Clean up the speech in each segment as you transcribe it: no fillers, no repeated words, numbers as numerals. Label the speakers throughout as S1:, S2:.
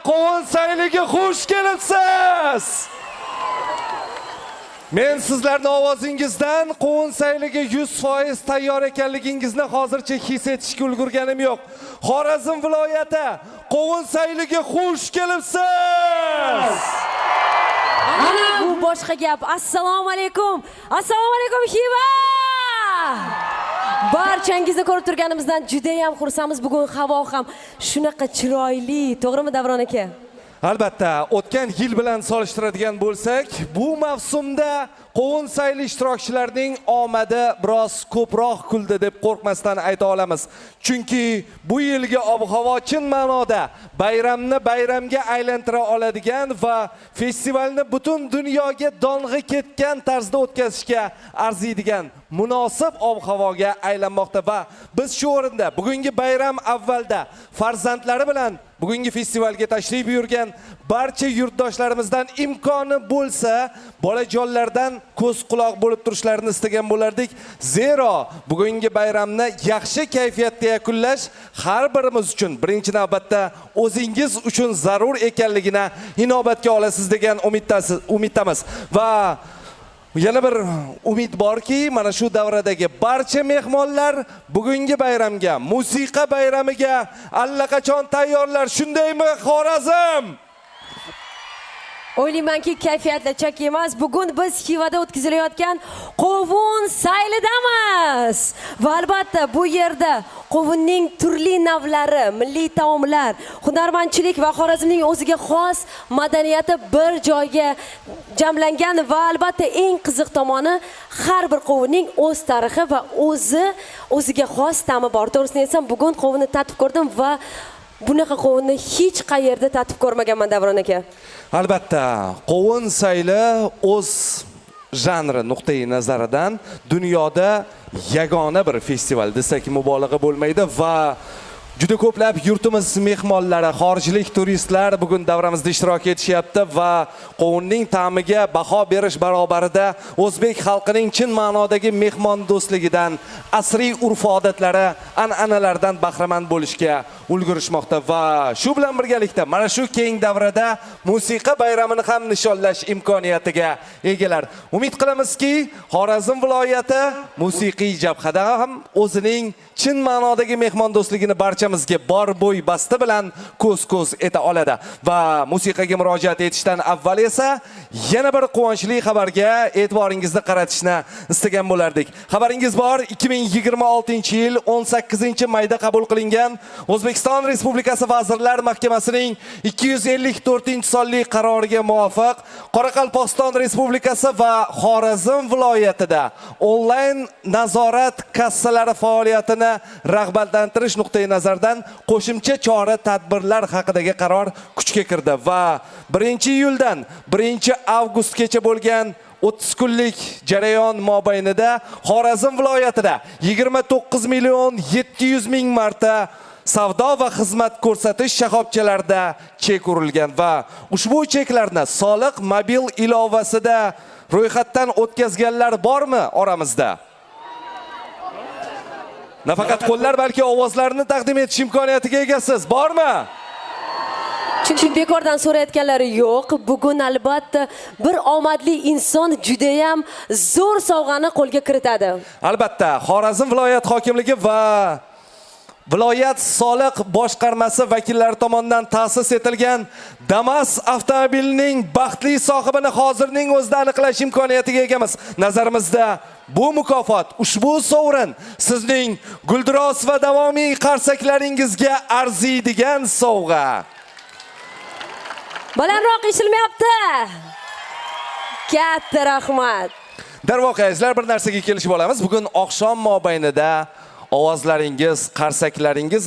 S1: Qovun sayliga xush kelibsiz. Men sizlarning ovozingizdan Qovun sayliga 100% tayyor ekanligingizni hozircha his etishga ulgurganim yo'q. Xorazm viloyati Qovun sayliga xush kelibsiz.
S2: Ana bu boshqa gap. Assalomu alaykum. Assalomu alaykum Xiva. Barchangizni ko'rib turganimizdan juda ham xursandmiz. Bugun havo ham shunaqa chiroyli. To'g'rimi Davron aka?
S1: Albatta, o'tgan yil bilan solishtiradigan bo'lsak, bu mavsumda Qovun sayli ishtirokchilarining omadi biroz ko'proq kuldi deb qo'rqmasdan ayta olamiz. Chunki bu yilgi ob-havo chin ma'noda bayramni bayramga aylantira oladigan va festivalni butun dunyoga dong'i ketgan tarzda o'tkazishga arziydigan munosib ob-havoga aylanmoqda va biz shu o'rinda bugungi bayram avvalda farzandlari bilan bugungi festivalga tashrif buyurgan barcha yurtdoshlarimizdan imkoni bo'lsa bolajonlardan ko'z quloq bo'lib turishlarini istagan bo'lardik. Zero bugungi bayramni yaxshi kayfiyatda yakunlash har birimiz uchun birinchi navbatda o'zingiz uchun zarur ekanligini inobatga olasiz degan umiddamiz va yana bir umid borki, mana shu davradagi barcha mehmonlar bugungi bayramga, musiqa bayramiga allaqachon tayyorlar. Shundaymi Xorazm?
S2: O'ylaymanki, kayfiyatli chak emas. Bugun biz Xivada o'tkazilayotgan Qovun saylidamiz. Va albatta bu yerda qovunning turli navlari, milliy taomlar, hunarmandchilik va Xorazmning o'ziga xos madaniyati bir joyga jamlangan va albatta eng qiziq tomoni har bir qovunning o'z tarixi va o'ziga xos ta'mi bor. To'g'risini aytsam, bugun qovunni tatib ko'rdim va bunaqa qovunni hech qayerda tatib ko'rmaganman Davron aka.
S1: Albatta, Qovun sayli o'z janri nuqtai nazaridan dunyoda yagona bir festival desak mubolag'a bo'lmaydi va juda ko'plab yurtimiz mehmonlari, xorijlik turistlar bugun davramizda ishtirok etishyapti va qovunning ta'miga baho berish barobarida o'zbek xalqining chin ma'nodagi mehmon do'stligidan, asriy urf-odatlari, an'analardan bahramand bo'lishga ulgurishmoqda va shu bilan birgalikda mana shu keng davrada musiqa bayramini ham nishonlash imkoniyatiga egalar. Umid qilamizki, Xorazm viloyati musiqiy jabhada ham o'zining chin ma'nodagi mehmon do'stligini barchamizga bor bo'y basti bilan ko'z-ko'z eta oladi. Va musiqaga murojaat etishdan avval esa yana bir quvonchli xabarga e'tiboringizni qaratishni istagan bo'lardik. Xabaringiz bor, 2026-yil 18-mayda qabul qilingan O'zbekiston Respublikasi Vazirlar Mahkamasining 254-sonli qaroriga muvofiq Qoraqalpog'iston Respublikasi va Xorazm viloyatida onlayn nazorat kassalari faoliyatini rag'batlantirish nuqtai nazaridan qo'shimcha chora-tadbirlar haqidagi qaror kuchga kirdi va 1-iyuldan 1-avgustgacha bo'lgan 30 kunlik jarayon mobaynida Xorazm viloyatida 29.700.000 marta savdo va xizmat ko'rsatish shoxobchalarida chek urilgan va ushbu cheklarni soliq mobil ilovasida ro'yxatdan o'tkazganlar bormi oramizda? Nafaqat qo'llar, balki ovozlarni taqdim etish imkoniyatiga egasiz. Bormi?
S2: Chunki bekordan so'rayotganlari yo'q. Bugun albatta bir omadli inson juda ham zo'r sovg'ani qo'lga kiritadi.
S1: Albatta, Xorazm viloyat hokimligi va viloyat soliq boshqarmasi vakillari tomonidan ta'sis etilgan Damas avtomobilining baxtli sohibini hozirning o'zida aniqlash imkoniyatiga egamiz. Nazarimizda bu mukofot, ushbu sovrin sizning guldiroz va davomiy qarsaklaringizga arziydigan sovg'a.
S2: Balandroq eshilmayapti. Katta rahmat.
S1: Darvoqe, sizlar bir narsaga kelishib olamiz. Bugun oqshom mobaynida ovozlaringiz, qarsaklaringiz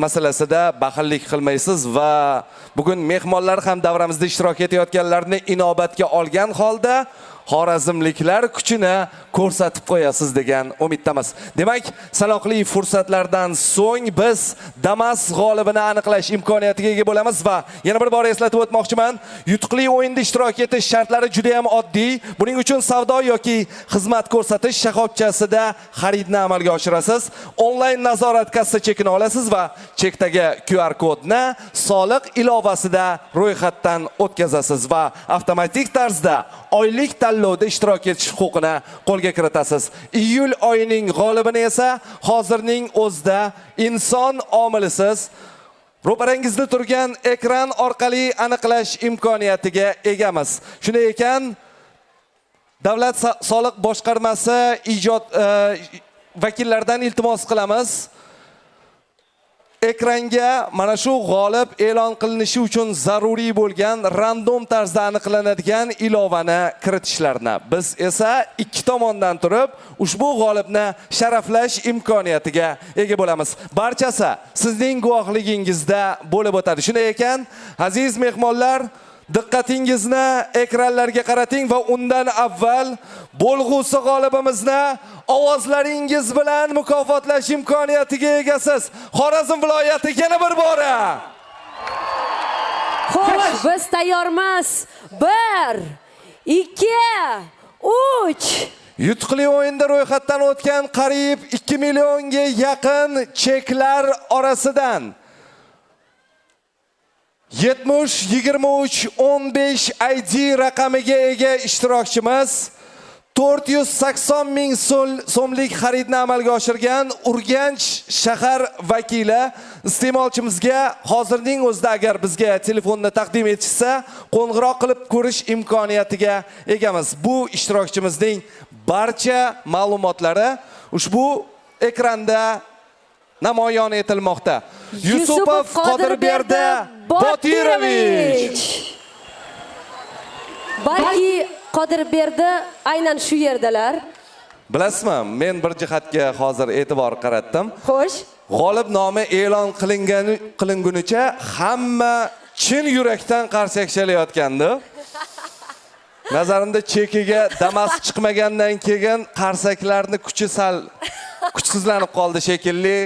S1: masalasida baxillik qilmaysiz va bugun mehmonlar ham davramizda ishtirok etayotganlarni inobatga olgan holda xorazmliklar kuchini ko'rsatib qo'yasiz degan umiddamiz. Demak, sanoqli fursatlardan so'ng biz Damas g'olibini aniqlash imkoniyatiga ega bo'lamiz va yana bir bor eslatib o'tmoqchiman, yutuqli o'yinda ishtirok etish shartlari juda ham oddiy. Buning uchun savdo yoki xizmat ko'rsatish shoxobchasida xaridni amalga oshirasiz. Onlayn nazorat kassa chekini olasiz va chekdagi QR kodni soliq ilovasida ro'yxatdan o'tkazasiz va avtomatik tarzda oylik tanlovda ishtirok etish huquqini qo'lga kiritasiz. Iyul oyining g'olibini esa hozirning o'zida inson omilisiz ro'parangizda turgan ekran orqali aniqlash imkoniyatiga egamiz. Shunday ekan, Davlat soliq boshqarmasi vakillaridan iltimos qilamiz. Ekranga mana shu g'olib e'lon qilinishi uchun zaruriy bo'lgan random tarzda aniqlanadigan ilovani kiritishlarini. Biz esa ikki tomondan turib ushbu g'olibni sharaflash imkoniyatiga ega bo'lamiz. Barchasi sizning guvohligingizda bo'lib o'tadi. Shunday ekan, aziz mehmonlar, diqqatingizni ekranlarga qarating va undan avval bo'lg'usi g'olibimizni ovozlaringiz bilan mukofotlash imkoniyatiga egasiz. Xorazm viloyati yana bir bora.
S2: Xo'sh, biz tayyormiz. 1, 2, 3.
S1: Yutuqli o'yinda ro'yxatdan o'tgan qariyb 2 millionga yaqin cheklar orasidan 70-23-15 ID raqamiga ega ishtirokchimiz 480 ming so'mlik xaridni amalga oshirgan Urganch shahar vakili iste'molchimizga hozirning o'zida agar bizga telefonni taqdim etishsa, qo'ng'iroq qilib ko'rish imkoniyatiga egamiz. Bu ishtirokchimizning barcha ma'lumotlari ushbu ekranda namoyon etilmoqda. Yusupov Qodirberdi Botirovich.
S2: Balki Qodirberdi aynan shu yerdalar.
S1: Bilasizmi, men bir jihatga hozir e'tibor qaratdim.
S2: Xo'sh.
S1: G'olib nomi e'lon qilingunicha hamma chin yurakdan qarsak chalayotgandi. Nazarimda chekiga Damas chiqmagandan keyin qarsaklarning kuchi sal kuchsizlanib qoldi shekilli.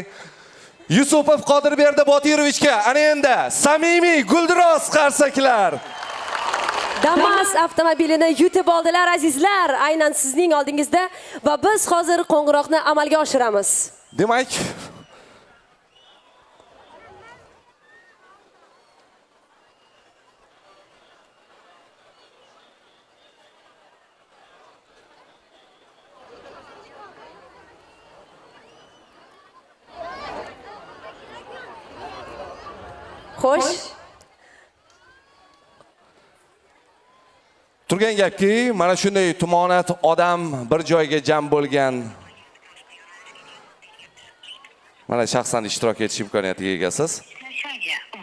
S1: Yusupov Qodirberdi Botirovichga ana endi samimiy guldiroz qarsaklar.
S2: Damas avtomobilini yutib oldilar azizlar, aynan sizning oldingizda va biz hozir qo'ng'iroqni amalga oshiramiz.
S1: Demak,
S2: Xo'sh.
S1: turgan gapki, mana shunday tumonat odam bir joyga jam bo'lgan. Mana shaxsan ishtirok etish imkoniyatiga egasiz.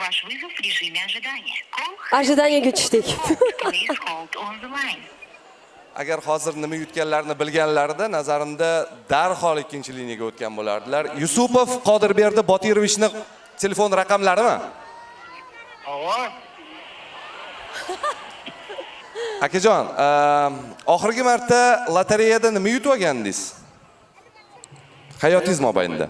S3: Ваш вызов в режиме ожидания.
S2: Ожиданиyaga tushdik.
S3: Please hold on the line.
S1: Agar hozir nima yutganlarini bilganlarida nazarimda darhol ikkinchi liniyaga o'tgan bo'lardilar. Yusupov Qodirberdi Botirovichning telefon raqamlarimi? Akajon, oxirgi marta lotereyada nima yutib olgandingiz? Hayotingiz mobaynida.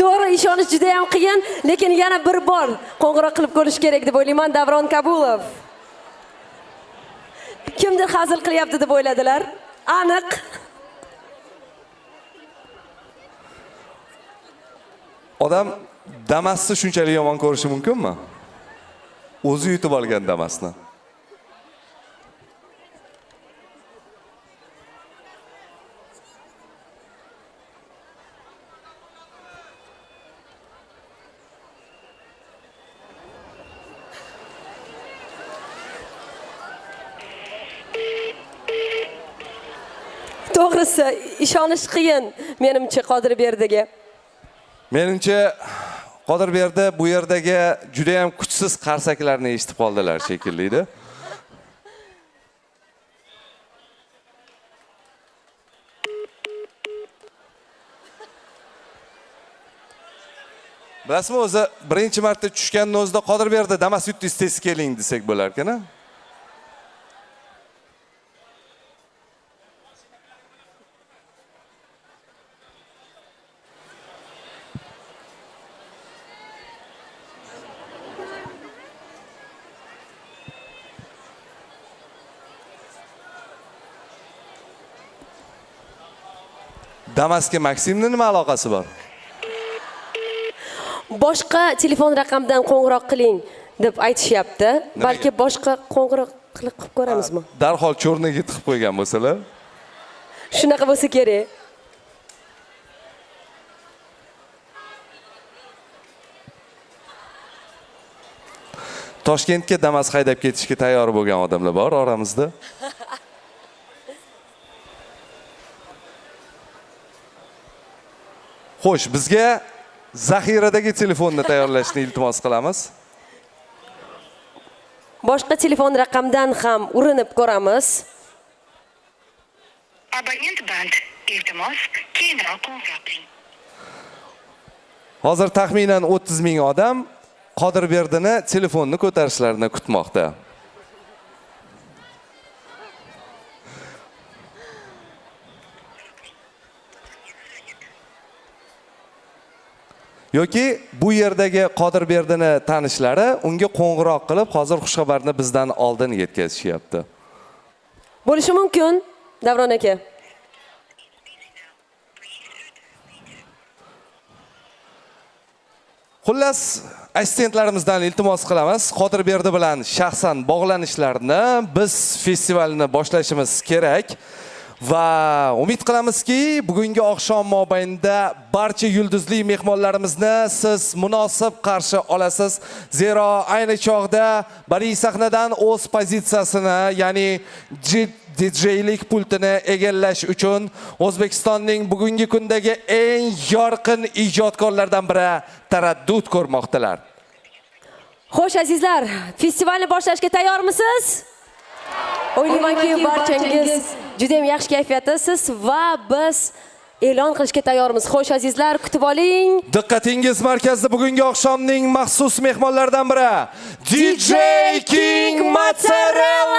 S2: To'g'ri, ishonish juda ham qiyin, lekin yana bir bor qo'ng'iroq qilib ko'rish kerak deb o'ylayman. Davron Kabulov. Kimdir hazil qilyapti deb o'yladilar. Aniq.
S1: Odam Damasni shunchalik yomon ko'rishi mumkinmi? O'zi yutib olgan Damasni.
S2: To'g'risi, ishonish qiyin menimcha Qodirberdiga.
S1: Menimcha Qodirberdi bu yerdagi juda ham kuchsiz qarsaklarni eshitib qoldilar shekilli. Bilasizmi, o'zi birinchi marta tushganning o'zida Qodirberdi Damas yutdingiz tez keling desak bo'lar ekan-a? Damasga Maksimning nima aloqasi bor?
S2: Boshqa telefon raqamdan qo'ng'iroq qiling deb aytishyapti. Balki boshqa qo'ng'iroq qilib ko'ramizmi?
S1: Darhol cho'rniga tiqib qo'ygan bo'lsalar.
S2: Shunaqa bo'lsa kerak.
S1: Toshkentga Damas haydab ketishga tayyor bo'lgan odamlar bor oramizda. Xo'sh, bizga zaxiradagi telefonni tayyorlashni iltimos qilamiz.
S2: Boshqa telefon raqamdan ham urinib ko'ramiz.
S3: Abonent band. Iltimos, keyinroq qo'ng'iroq qiling.
S1: Hozir taxminan 30 ming odam Qodirberdini telefonni ko'tarishlarini kutmoqda. Yoki bu yerdagi Qodirberdini tanishlari unga qo'ng'iroq qilib, hozir xushxabarni bizdan oldin yetkazishyapti.
S2: Bo'lishi mumkin, Davron aka.
S1: Xullas, assistentlarimizdan iltimos qilamiz. Qodirberdi bilan shaxsan bog'lanishlarini biz festivalni boshlashimiz kerak. Va umid qilamizki, bugungi oqshom mobaynida barcha yulduzli mehmonlarimizni siz munosib qarshi olasiz. Zero ayni chog'da badiiy sahnadan o'z pozitsiyasini, ya'ni DJ-lik pultini egallash uchun O'zbekistonning bugungi kundagi eng yorqin ijodkorlardan biri taraddud ko'rmoqdalar.
S2: Xo'sh azizlar, festivalni boshlashga tayyormisiz? O'ylaymanki, barchangiz juda ham yaxshi kayfiyatdasiz va biz e'lon qilishga tayyormiz. Xo'sh azizlar, kutib oling.
S1: Diqqatingiz markazida bugungi oqshomning maxsus mehmonlaridan biri DJ King Mozzarella.